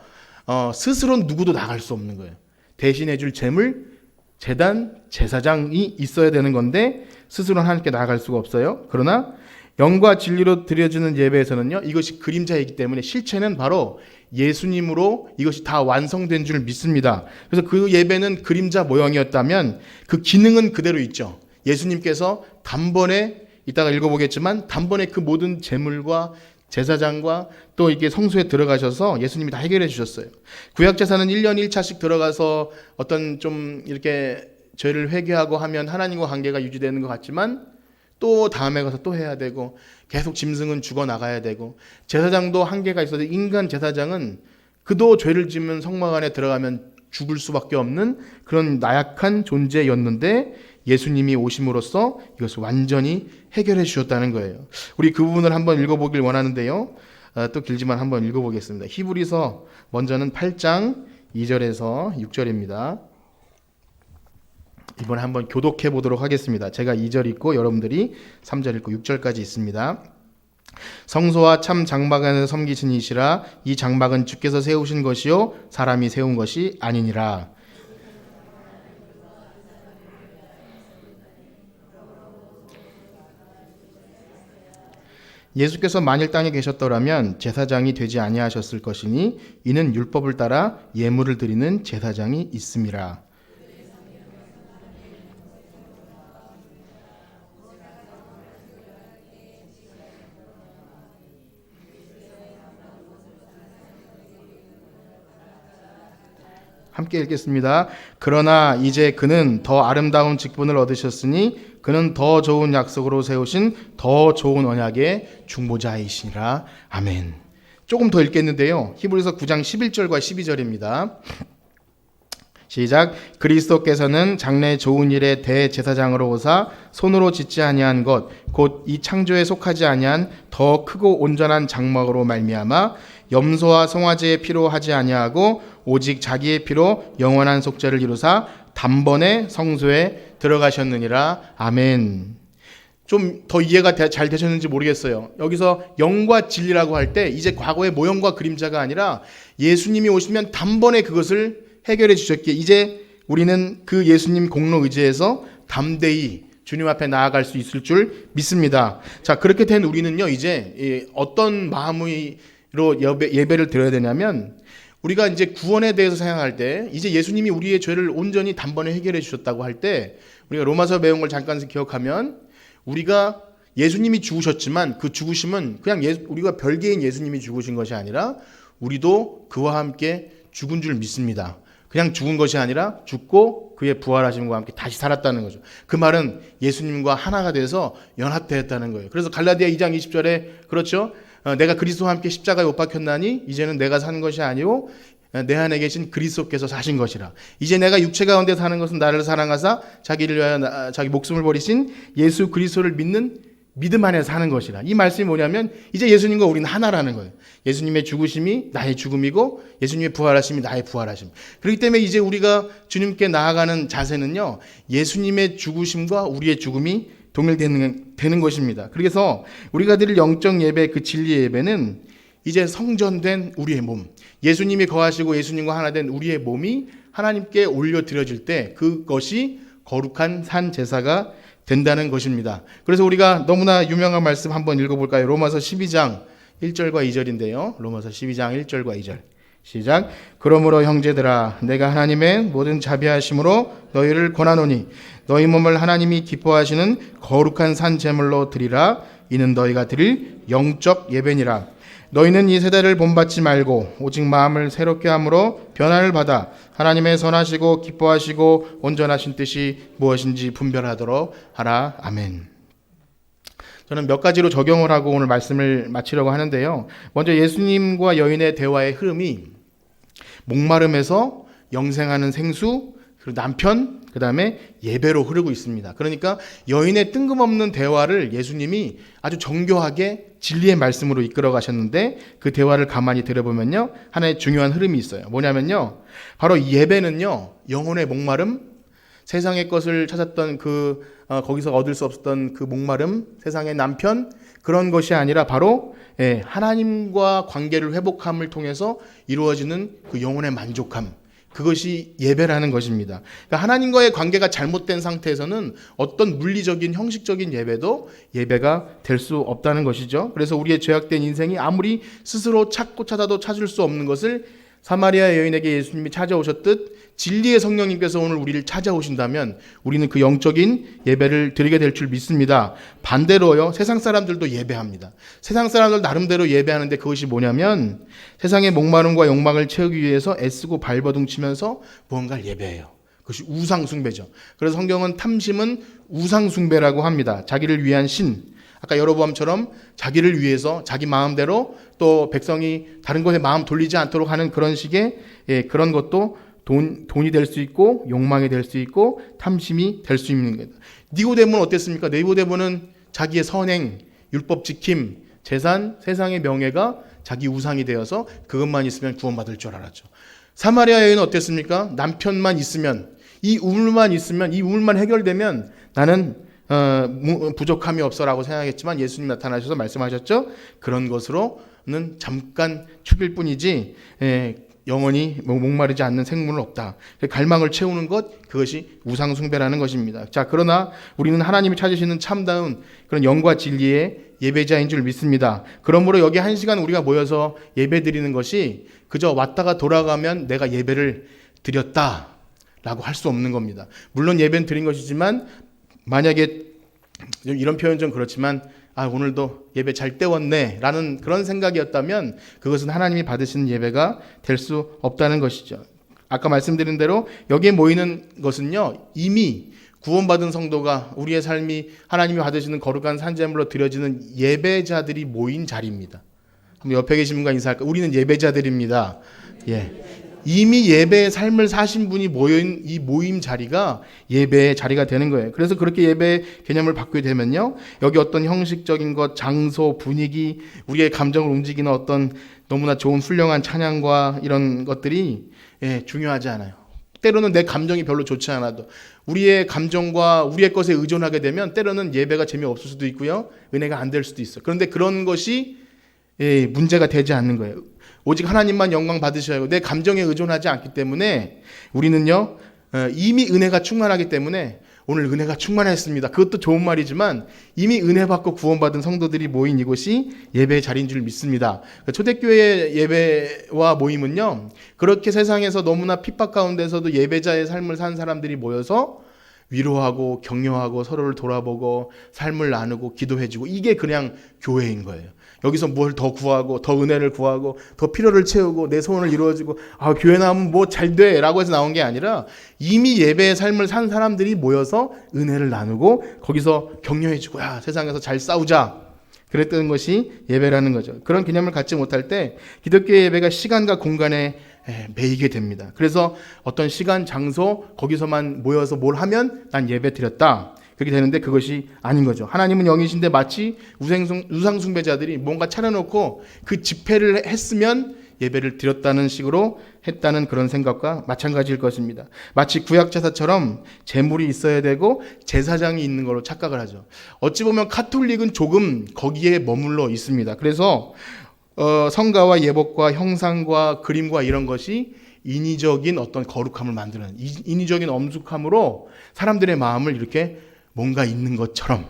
스스로 누구도 나갈 수 없는 거예요. 대신해 줄 제물, 제단, 제사장이 있어야 되는 건데 스스로는 하나님께 나아갈 수가 없어요. 그러나 영과 진리로 드려지는 예배에서는요, 이것이 그림자이기 때문에 실체는 바로 예수님으로 이것이 다 완성된 줄 믿습니다. 그래서 그 예배는 그림자 모형이었다면 그 기능은 그대로 있죠. 예수님께서 단번에 이따가 읽어보겠지만 단번에 그 모든 제물과 제사장과 또 이게 성소에 들어가셔서 예수님이 다 해결해 주셨어요. 구약 제사는 1년 1차씩 들어가서 어떤 좀 이렇게 죄를 회개하고 하면 하나님과 관계가 유지되는 것 같지만 또 다음에 가서 또 해야 되고 계속 짐승은 죽어 나가야 되고 제사장도 한계가 있어서 인간 제사장은 그도 죄를 짓는 성막 안에 들어가면 죽을 수밖에 없는 그런 나약한 존재였는데 예수님이 오심으로써 이것을 완전히 해결해 주셨다는 거예요. 우리 그 부분을 한번 읽어보길 원하는데요. 또 길지만 한번 읽어보겠습니다. 히브리서 먼저는 8장 2절에서 6절입니다. 이번에 한번 교독해 보도록 하겠습니다. 제가 2절 읽고 여러분들이 3절 읽고 6절까지 있습니다. 성소와 참 장막 안에서 섬기신 이시라. 이 장막은 주께서 세우신 것이요 사람이 세운 것이 아니니라. 예수께서 만일 땅에 계셨더라면 제사장이 되지 아니하셨을 것이니 이는 율법을 따라 예물을 드리는 제사장이 있음이라. 함께 읽겠습니다. 그러나 이제 그는 더 아름다운 직분을 얻으셨으니 그는 더 좋은 약속으로 세우신 더 좋은 언약의 중보자이시니라. 아멘. 조금 더 읽겠는데요. 히브리서 9장 11절과 12절입니다. 시작. 그리스도께서는 장래 좋은 일의 대제사장으로 오사 손으로 짓지 아니한 것 곧 이 창조에 속하지 아니한 더 크고 온전한 장막으로 말미암아 염소와 송아지의 피로 하지 아니하고 오직 자기의 피로 영원한 속죄를 이루사 단번에 성소에 들어가셨느니라. 아멘. 좀 더 이해가 잘 되셨는지 모르겠어요. 여기서 영과 진리라고 할 때 이제 과거의 모형과 그림자가 아니라 예수님이 오시면 단번에 그것을 해결해 주셨기에 이제 우리는 그 예수님 공로 의지해서 담대히 주님 앞에 나아갈 수 있을 줄 믿습니다. 자, 그렇게 된 우리는요, 이제 어떤 마음으로 예배를 드려야 되냐면 우리가 이제 구원에 대해서 생각할 때 이제 예수님이 우리의 죄를 온전히 단번에 해결해 주셨다고 할 때 우리가 로마서 배운 걸 잠깐 기억하면 우리가 예수님이 죽으셨지만 그 죽으심은 그냥 우리가 별개인 예수님이 죽으신 것이 아니라 우리도 그와 함께 죽은 줄 믿습니다. 그냥 죽은 것이 아니라 죽고 그의 부활하심과 함께 다시 살았다는 거죠. 그 말은 예수님과 하나가 돼서 연합되었다는 거예요. 그래서 갈라디아 2장 20절에 그렇죠. 내가 그리스도와 함께 십자가에 못 박혔나니 이제는 내가 사는 것이 아니오 내 안에 계신 그리스도께서 사신 것이라. 이제 내가 육체 가운데 사는 것은 나를 사랑하사 자기를 위하여 자기 목숨을 버리신 예수 그리스도를 믿는 믿음 안에 사는 것이라. 이 말씀이 뭐냐면 이제 예수님과 우리는 하나라는 거예요. 예수님의 죽으심이 나의 죽음이고 예수님의 부활하심이 나의 부활하심. 그렇기 때문에 이제 우리가 주님께 나아가는 자세는요, 예수님의 죽으심과 우리의 죽음이 동일되는 것입니다. 그래서 우리가 드릴 영적 예배, 그 진리의 예배는 이제 성전된 우리의 몸, 예수님이 거하시고 예수님과 하나 된 우리의 몸이 하나님께 올려드려질 때 그것이 거룩한 산 제사가 된다는 것입니다. 그래서 우리가 너무나 유명한 말씀 한번 읽어볼까요? 로마서 12장 1절과 2절인데요. 로마서 12장 1절과 2절. 시작. 그러므로 형제들아 내가 하나님의 모든 자비하심으로 너희를 권하노니 너희 몸을 하나님이 기뻐하시는 거룩한 산 제물로 드리라. 이는 너희가 드릴 영적 예배니라. 너희는 이 세대를 본받지 말고 오직 마음을 새롭게 함으로 변화를 받아 하나님의 선하시고 기뻐하시고 온전하신 뜻이 무엇인지 분별하도록 하라. 아멘. 저는 몇 가지로 적용을 하고 오늘 말씀을 마치려고 하는데요. 먼저 예수님과 여인의 대화의 흐름이 목마름에서 영생하는 생수, 그리고 남편, 그 다음에 예배로 흐르고 있습니다. 그러니까 여인의 뜬금없는 대화를 예수님이 아주 정교하게 진리의 말씀으로 이끌어 가셨는데 그 대화를 가만히 들어보면요. 하나의 중요한 흐름이 있어요. 뭐냐면요. 바로 예배는요. 영혼의 목마름, 세상의 것을 찾았던 거기서 얻을 수 없었던 그 목마름, 세상의 남편, 그런 것이 아니라 바로 하나님과 관계를 회복함을 통해서 이루어지는 그 영혼의 만족함, 그것이 예배라는 것입니다. 그러니까 하나님과의 관계가 잘못된 상태에서는 어떤 물리적인 형식적인 예배도 예배가 될 수 없다는 것이죠. 그래서 우리의 죄악된 인생이 아무리 스스로 찾고 찾아도 찾을 수 없는 것을 사마리아 여인에게 예수님이 찾아오셨듯 진리의 성령님께서 오늘 우리를 찾아오신다면 우리는 그 영적인 예배를 드리게 될 줄 믿습니다. 반대로요, 세상 사람들도 예배합니다. 세상 사람들 나름대로 예배하는데 그것이 뭐냐면 세상의 목마름과 욕망을 채우기 위해서 애쓰고 발버둥치면서 무언가를 예배해요. 그것이 우상숭배죠. 그래서 성경은 탐심은 우상숭배라고 합니다. 자기를 위한 신, 아까 여로보암처럼 자기를 위해서 자기 마음대로 또 백성이 다른 것에 마음 돌리지 않도록 하는 그런 식의 그런 것도 돈이 될 수 있고 욕망이 될 수 있고 탐심이 될 수 있는 거예요. 니고데모는 어땠습니까? 니고데모는 자기의 선행, 율법 지킴, 재산, 세상의 명예가 자기 우상이 되어서 그것만 있으면 구원받을 줄 알았죠. 사마리아 여인은 어땠습니까? 남편만 있으면, 이 우물만 해결되면 나는 부족함이 없어라고 생각했지만 예수님 나타나셔서 말씀하셨죠. 그런 것으로는 잠깐 축일 뿐이지 영원히 목마르지 않는 생물은 없다. 갈망을 채우는 것, 그것이 우상숭배라는 것입니다. 자, 그러나 우리는 하나님이 찾으시는 참다운 그런 영과 진리의 예배자인 줄 믿습니다. 그러므로 여기 한 시간 우리가 모여서 예배 드리는 것이 그저 왔다가 돌아가면 내가 예배를 드렸다라고 할 수 없는 겁니다. 물론 예배는 드린 것이지만 만약에 이런 표현 좀 그렇지만 오늘도 예배 잘 때웠네 라는 그런 생각이었다면 그것은 하나님이 받으시는 예배가 될 수 없다는 것이죠. 아까 말씀드린 대로 여기에 모이는 것은요, 이미 구원받은 성도가 우리의 삶이 하나님이 받으시는 거룩한 산제물로 드려지는 예배자들이 모인 자리입니다. 그럼 옆에 계신 분과 인사할까요? 우리는 예배자들입니다. 이미 예배의 삶을 사신 분이 모인 이 모임 자리가 예배의 자리가 되는 거예요. 그래서 그렇게 예배 개념을 바꾸게 되면요, 여기 어떤 형식적인 것, 장소, 분위기, 우리의 감정을 움직이는 어떤 너무나 좋은 훌륭한 찬양과 이런 것들이 중요하지 않아요. 때로는 내 감정이 별로 좋지 않아도 우리의 감정과 우리의 것에 의존하게 되면 때로는 예배가 재미없을 수도 있고요, 은혜가 안 될 수도 있어요. 그런데 그런 것이 문제가 되지 않는 거예요. 오직 하나님만 영광 받으셔야 하고 내 감정에 의존하지 않기 때문에 우리는요, 이미 은혜가 충만하기 때문에 오늘 은혜가 충만했습니다. 그것도 좋은 말이지만 이미 은혜 받고 구원받은 성도들이 모인 이곳이 예배의 자리인 줄 믿습니다. 초대교회 예배와 모임은요, 그렇게 세상에서 너무나 핍박 가운데서도 예배자의 삶을 산 사람들이 모여서 위로하고 격려하고 서로를 돌아보고 삶을 나누고 기도해주고, 이게 그냥 교회인 거예요. 여기서 뭘 더 구하고 더 은혜를 구하고 더 필요를 채우고 내 소원을 이루어지고 교회 나오면 뭐 잘 돼 라고 해서 나온 게 아니라 이미 예배의 삶을 산 사람들이 모여서 은혜를 나누고 거기서 격려해주고 세상에서 잘 싸우자, 그랬던 것이 예배라는 거죠. 그런 개념을 갖지 못할 때 기독교 예배가 시간과 공간에 매이게 됩니다. 그래서 어떤 시간, 장소, 거기서만 모여서 뭘 하면 난 예배 드렸다, 그렇게 되는데 그것이 아닌 거죠. 하나님은 영이신데 마치 우상숭배자들이 뭔가 차려놓고 그 집회를 했으면 예배를 드렸다는 식으로 했다는 그런 생각과 마찬가지일 것입니다. 마치 구약제사처럼 제물이 있어야 되고 제사장이 있는 걸로 착각을 하죠. 어찌 보면 카톨릭은 조금 거기에 머물러 있습니다. 그래서 성가와 예복과 형상과 그림과 이런 것이 인위적인 어떤 거룩함을 만드는, 인위적인 엄숙함으로 사람들의 마음을 이렇게 뭔가 있는 것처럼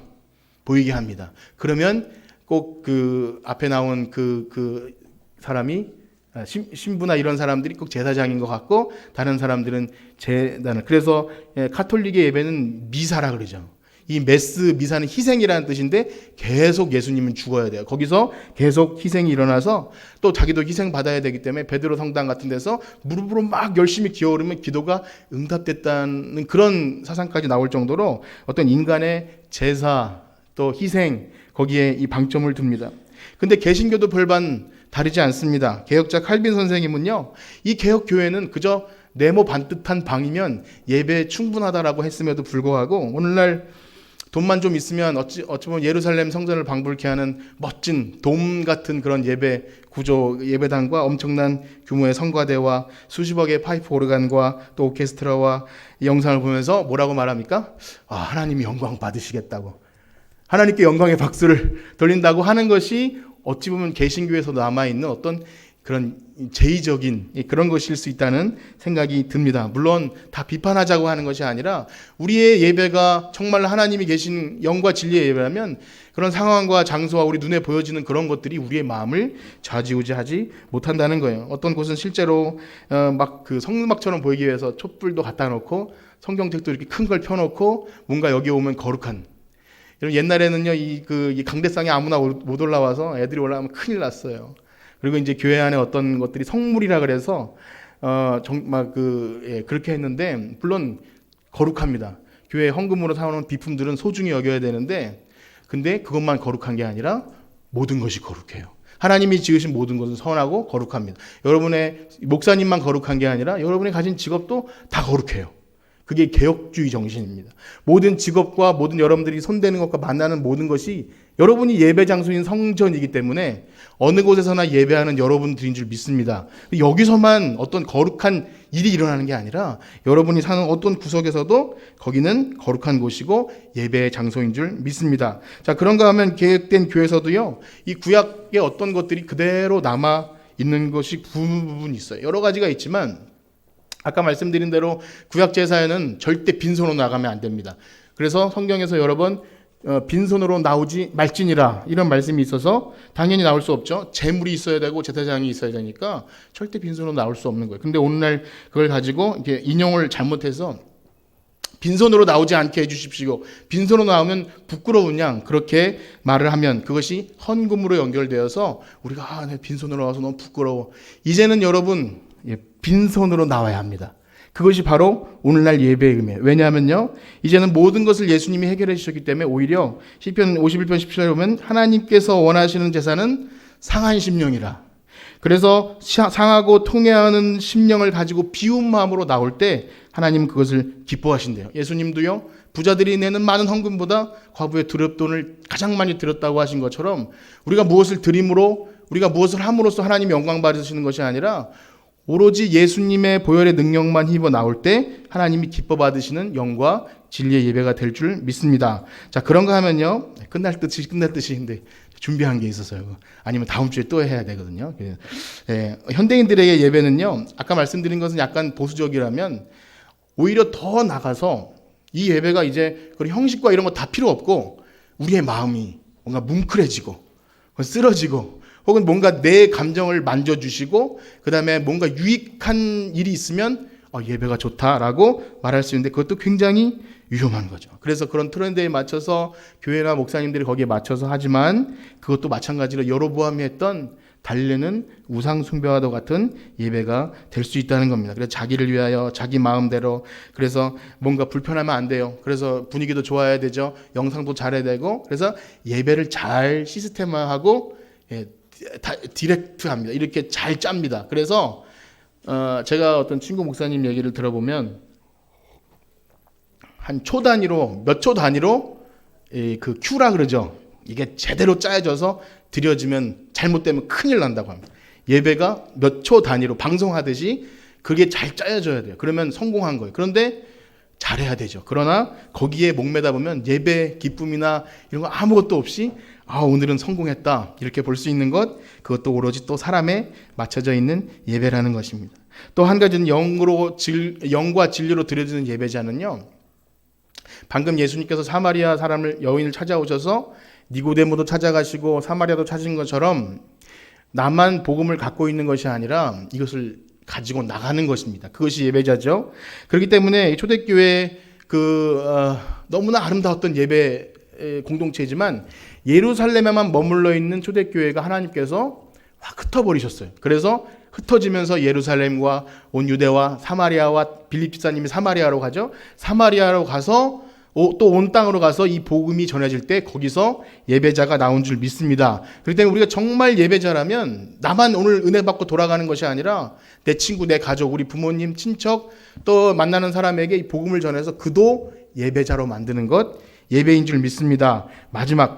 보이게 합니다. 그러면 꼭 그 앞에 나온 그 사람이 신부나 이런 사람들이 꼭 제사장인 것 같고, 다른 사람들은 제단을. 그래서 카톨릭의 예배는 미사라 그러죠. 이 메스, 미사는 희생이라는 뜻인데 계속 예수님은 죽어야 돼요. 거기서 계속 희생이 일어나서 또 자기도 희생 받아야 되기 때문에 베드로 성당 같은 데서 무릎으로 막 열심히 기어오르면 기도가 응답됐다는 그런 사상까지 나올 정도로 어떤 인간의 제사 또 희생, 거기에 이 방점을 둡니다. 근데 개신교도 별반 다르지 않습니다. 개혁자 칼빈 선생님은요, 이 개혁교회는 그저 네모 반듯한 방이면 예배에 충분하다라고 했음에도 불구하고 오늘날 돈만 좀 있으면 어찌 보면 예루살렘 성전을 방불케 하는 멋진 돔 같은 그런 예배 구조, 예배당과 엄청난 규모의 성가대와 수십억의 파이프 오르간과 또 오케스트라와 이 영상을 보면서 뭐라고 말합니까? 하나님이 영광 받으시겠다고, 하나님께 영광의 박수를 돌린다고 하는 것이 어찌 보면 개신교에서 남아있는 어떤 그런 제의적인 그런 것일 수 있다는 생각이 듭니다. 물론 다 비판하자고 하는 것이 아니라 우리의 예배가 정말 하나님이 계신 영과 진리의 예배라면 그런 상황과 장소와 우리 눈에 보여지는 그런 것들이 우리의 마음을 좌지우지하지 못한다는 거예요. 어떤 곳은 실제로 막 그 성막처럼 보이기 위해서 촛불도 갖다 놓고 성경책도 이렇게 큰 걸 펴놓고 뭔가 여기 오면 거룩한. 옛날에는요, 이 강대상에 아무나 못 올라와서 애들이 올라가면 큰일 났어요. 그리고 이제 교회 안에 어떤 것들이 성물이라 그래서 정말 그렇게 했는데, 물론 거룩합니다. 교회 헌금으로 사오는 비품들은 소중히 여겨야 되는데, 근데 그것만 거룩한 게 아니라 모든 것이 거룩해요. 하나님이 지으신 모든 것은 선하고 거룩합니다. 여러분의 목사님만 거룩한 게 아니라 여러분이 가진 직업도 다 거룩해요. 그게 개혁주의 정신입니다. 모든 직업과 모든 여러분들이 손대는 것과 만나는 모든 것이 여러분이 예배 장소인 성전이기 때문에 어느 곳에서나 예배하는 여러분들인 줄 믿습니다. 여기서만 어떤 거룩한 일이 일어나는 게 아니라 여러분이 사는 어떤 구석에서도 거기는 거룩한 곳이고 예배의 장소인 줄 믿습니다. 자, 그런가 하면 개혁된 교회에서도요, 이 구약의 어떤 것들이 그대로 남아 있는 것이 부분 있어요. 여러 가지가 있지만 아까 말씀드린 대로 구약 제사에는 절대 빈손으로 나가면 안 됩니다. 그래서 성경에서 여러 번 빈손으로 나오지 말지니라 이런 말씀이 있어서 당연히 나올 수 없죠. 제물이 있어야 되고 제사장이 있어야 되니까 절대 빈손으로 나올 수 없는 거예요. 근데 오늘날 그걸 가지고 이렇게 인용을 잘못해서 빈손으로 나오지 않게 해주십시오. 빈손으로 나오면 부끄러운 양 그렇게 말을 하면 그것이 헌금으로 연결되어서 우리가 내 빈손으로 나와서 너무 부끄러워. 이제는 여러분 빈손으로 나와야 합니다. 그것이 바로 오늘날 예배의 의미예요. 왜냐하면요, 이제는 모든 것을 예수님이 해결해 주셨기 때문에 오히려 시편 51편 17절에 보면 하나님께서 원하시는 제사는 상한 심령이라. 그래서 상하고 통해하는 심령을 가지고 비운 마음으로 나올 때 하나님은 그것을 기뻐하신대요. 예수님도요, 부자들이 내는 많은 헌금보다 과부의 두렵돈을 가장 많이 드렸다고 하신 것처럼 우리가 무엇을 드림으로, 우리가 무엇을 함으로써 하나님이 영광 받으시는 것이 아니라 오로지 예수님의 보혈의 능력만 힘입어 나올 때 하나님이 기뻐 받으시는 영과 진리의 예배가 될 줄 믿습니다. 자, 그런가 하면요, 끝날 듯이 준비한 게 있어서요. 아니면 다음 주에 또 해야 되거든요. 현대인들에게 예배는요, 아까 말씀드린 것은 약간 보수적이라면 오히려 더 나가서 이 예배가 이제 그런 형식과 이런 거 다 필요 없고 우리의 마음이 뭔가 뭉클해지고 쓰러지고 혹은 뭔가 내 감정을 만져주시고 그 다음에 뭔가 유익한 일이 있으면 예배가 좋다라고 말할 수 있는데 그것도 굉장히 위험한 거죠. 그래서 그런 트렌드에 맞춰서 교회나 목사님들이 거기에 맞춰서 하지만 그것도 마찬가지로 여로보암이 했던 달래는 우상 숭배와도 같은 예배가 될 수 있다는 겁니다. 그래서 자기를 위하여 자기 마음대로, 그래서 뭔가 불편하면 안 돼요. 그래서 분위기도 좋아야 되죠. 영상도 잘해야 되고, 그래서 예배를 잘 시스템화하고 디렉트합니다. 이렇게 잘 짭니다. 그래서 제가 어떤 친구 목사님 얘기를 들어보면 한 초 단위로, 몇 초 단위로 그 큐라 그러죠. 이게 제대로 짜여져서 드려지면 잘못되면 큰일 난다고 합니다. 예배가 몇 초 단위로 방송하듯이 그게 잘 짜여져야 돼요. 그러면 성공한 거예요. 그런데 잘해야 되죠. 그러나 거기에 목매다 보면 예배 기쁨이나 이런 거 아무것도 없이 오늘은 성공했다 이렇게 볼 수 있는 것, 그것도 오로지 또 사람에 맞춰져 있는 예배라는 것입니다. 또 한 가지는 영과 진리로 드려지는 예배자는요, 방금 예수님께서 사마리아 여인을 찾아오셔서 니고데모도 찾아가시고 사마리아도 찾은 것처럼 나만 복음을 갖고 있는 것이 아니라 이것을 가지고 나가는 것입니다. 그것이 예배자죠. 그렇기 때문에 초대교회 너무나 아름다웠던 예배 공동체이지만 예루살렘에만 머물러 있는 초대교회가 하나님께서 확 흩어버리셨어요. 그래서 흩어지면서 예루살렘과 온 유대와 사마리아와 빌립 집사님이 사마리아로 가죠. 사마리아로 가서 또 온 땅으로 가서 이 복음이 전해질 때 거기서 예배자가 나온 줄 믿습니다. 그렇기 때문에 우리가 정말 예배자라면 나만 오늘 은혜 받고 돌아가는 것이 아니라 내 친구, 내 가족, 우리 부모님, 친척, 또 만나는 사람에게 이 복음을 전해서 그도 예배자로 만드는 것, 예배인 줄 믿습니다.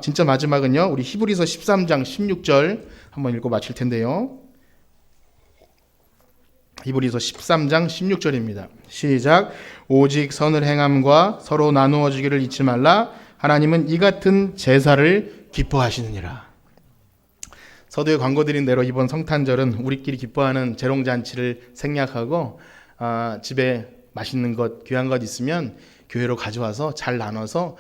진짜 마지막은요, 우리 히브리서 13장 16절 한번 읽고 마칠 텐데요. 히브리서 13장 16절입니다. 시작. 오직 선을 행함과 서로 나누어 주기를 잊지 말라. 하나님은 이 같은 제사를 기뻐하시느니라. 서두에 광고 드린 대로 이번 성탄절은 우리끼리 기뻐하는 재롱잔치를 생략하고 집에 맛있는 것, 귀한 것 있으면 교회로 가져와서 잘 나눠서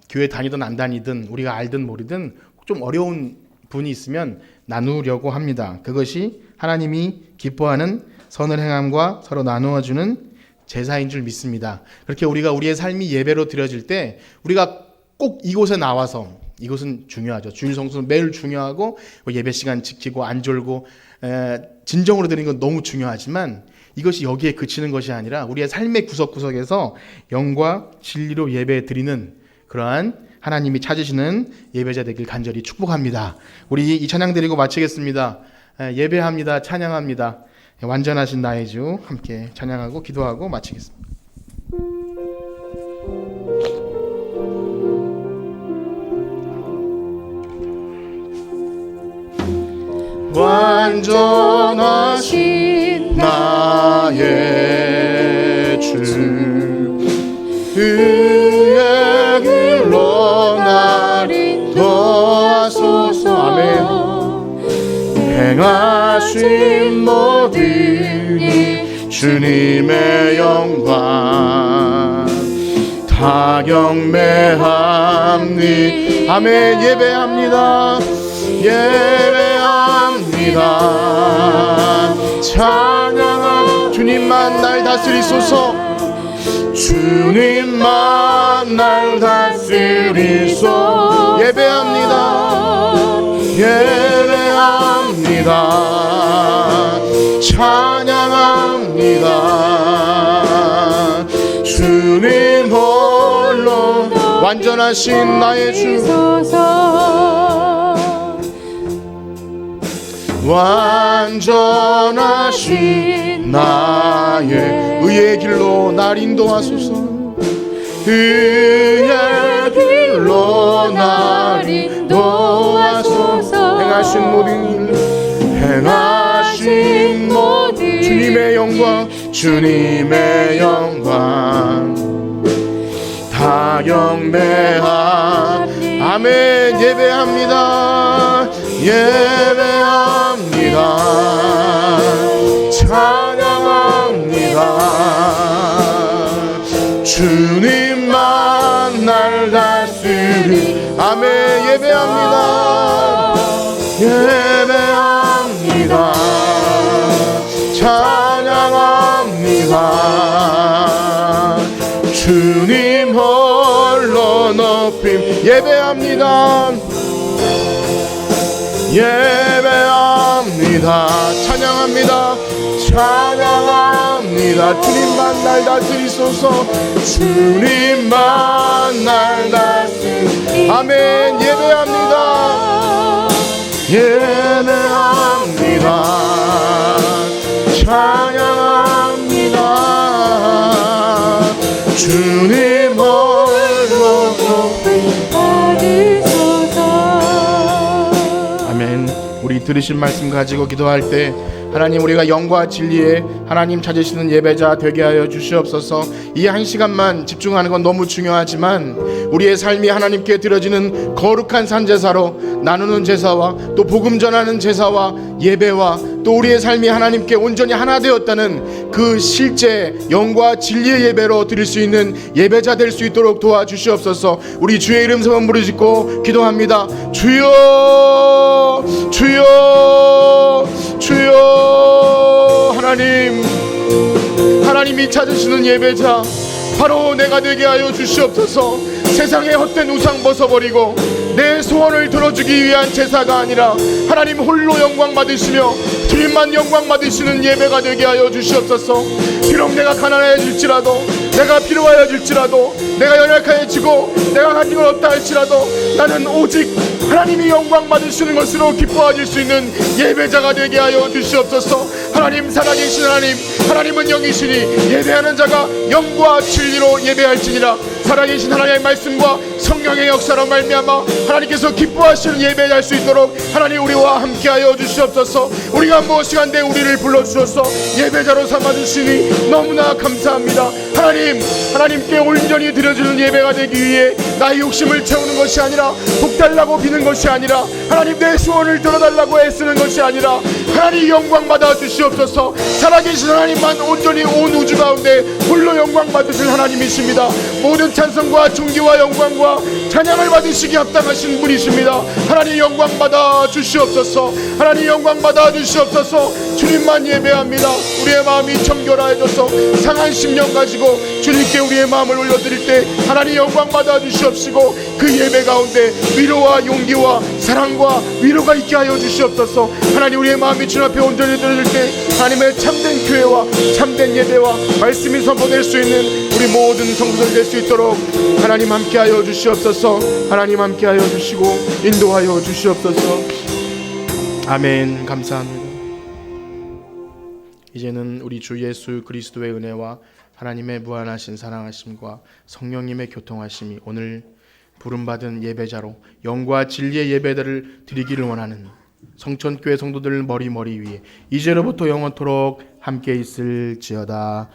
교회 다니든 안 다니든 우리가 알든 모르든 좀 어려운 분이 있으면 나누려고 합니다. 그것이 하나님이 기뻐하는 선을 행함과 서로 나누어주는 제사인 줄 믿습니다. 그렇게 우리가 우리의 삶이 예배로 드려질 때 우리가 꼭 이곳에 나와서, 이것은 중요하죠. 주일 성수는 매일 중요하고 예배 시간 지키고 안 졸고 진정으로 드리는 건 너무 중요하지만 이것이 여기에 그치는 것이 아니라 우리의 삶의 구석구석에서 영과 진리로 예배 드리는 그러한 하나님이 찾으시는 예배자 되길 간절히 축복합니다. 우리 이 찬양 드리고 마치겠습니다. 예배합니다. 찬양합니다. 완전하신 나의 주 함께 찬양하고 기도하고 마치겠습니다. 완전하신 나의 주 그의 길로 날 인도하소서. 아멘. 행하신 모든 일 주님의 영광 다 경배합니다. 아멘. 예배합니다. 예배합니다. 찬양한 주님만 날 다스리소서. 주님만 날 다스리소서. 예배합니다. 예배합니다. 찬양합니다. 주님 홀로 완전하신 나의 주 완전하신 나의 의의 길로 날 인도하소서. 의의 길로 날 인도하소서. 행하신 모든 일 행하신 모든 주님의 영광 주님의 영광 다 경배합니다. 아멘. 예배합니다. 예배합니다. 찬양합니다. 주님만 날 다스리. 아멘. 예배합니다. 예배합니다. 찬양합니다. 주님 홀로 높임. 예배합니다. 예배합니다. 찬양합니다. 찬양합니다. 주님만 날 다스리소서. 주님만 날 다스리. 아멘. 예배합니다. 예배합니다. 찬양합니다. 주님 홀로 높임 받으소서. 아멘. 우리 들으신 말씀 가지고 기도할 때 하나님, 우리가 영과 진리에 하나님 찾으시는 예배자 되게 하여 주시옵소서. 이 한 시간만 집중하는 건 너무 중요하지만 우리의 삶이 하나님께 드려지는 거룩한 산제사로 나누는 제사와 또 복음 전하는 제사와 예배와 또 우리의 삶이 하나님께 온전히 하나 되었다는 그 실제 영과 진리의 예배로 드릴 수 있는 예배자 될 수 있도록 도와주시옵소서. 우리 주의 이름 세번 부르짖고 기도합니다. 주여, 주여, 주여. 하나님이 찾으시는 예배자 바로 내가 되게 하여 주시옵소서. 세상의 헛된 우상 벗어버리고 내 소원을 들어주기 위한 제사가 아니라 하나님 홀로 영광 받으시며 주님만 영광 받으시는 예배가 되게 하여 주시옵소서. 비록 내가 가난해질지라도, 내가 필요하여질지라도, 내가 연약해지고 내가 가진 건 없다 할지라도 나는 오직 하나님이 영광 받으시는 것으로 기뻐하실 수 있는 예배자가 되게 하여 주시옵소서. 하나님, 살아계신 하나님은 영이시니 예배하는 자가 영과 진리로 예배할지니라. 살아계신 하나님의 말씀과 성령의 역사로 말미암아 하나님께서 기뻐하시는 예배할 수 있도록 하나님 우리와 함께하여 주시옵소서. 우리가 무엇이간데 우리를 불러주셔서 예배자로 삼아주시니 너무나 감사합니다. 하나님께 온전히 드려주는 예배가 되기 위해 나의 욕심을 채우는 것이 아니라, 복달라고 비는 것이 아니라, 하나님 내 소원을 들어달라고 애쓰는 것이 아니라 하나님 영광 받아 주시옵소서. 살아계신 하나님만 온전히 온 우주 가운데 홀로 영광 받으실 하나님이십니다. 모든 찬송과 존귀와 영광과 찬양을 받으시기 합당하신 분이십니다. 하나님 영광 받아 주시옵소서. 하나님 영광 받아 주시옵소서. 주님만 예배합니다. 우리의 마음이 정결하여져서 상한 심령 가지고 주님께 우리의 마음을 올려드릴 때 하나님 영광 받아 주시옵시고 그 예배 가운데 위로와 용기와 사랑과 위로가 있게 하여 주시옵소서. 하나님, 우리의 마음이 주님 앞에 온전히 들어질 때 하나님의 참된 교회와 참된 예배와 말씀이 선포될 수 있는 우리 모든 성도들 될 수 있도록 하나님 함께하여 주시옵소서. 하나님 함께하여 주시고 인도하여 주시옵소서. 아멘. 감사합니다. 이제는 우리 주 예수 그리스도의 은혜와 하나님의 무한하신 사랑하심과 성령님의 교통하심이 오늘 부름받은 예배자로 영과 진리의 예배들을 드리기를 원하는 성천교회 성도들 머리 위에 이제로부터 영원토록 함께 있을지어다.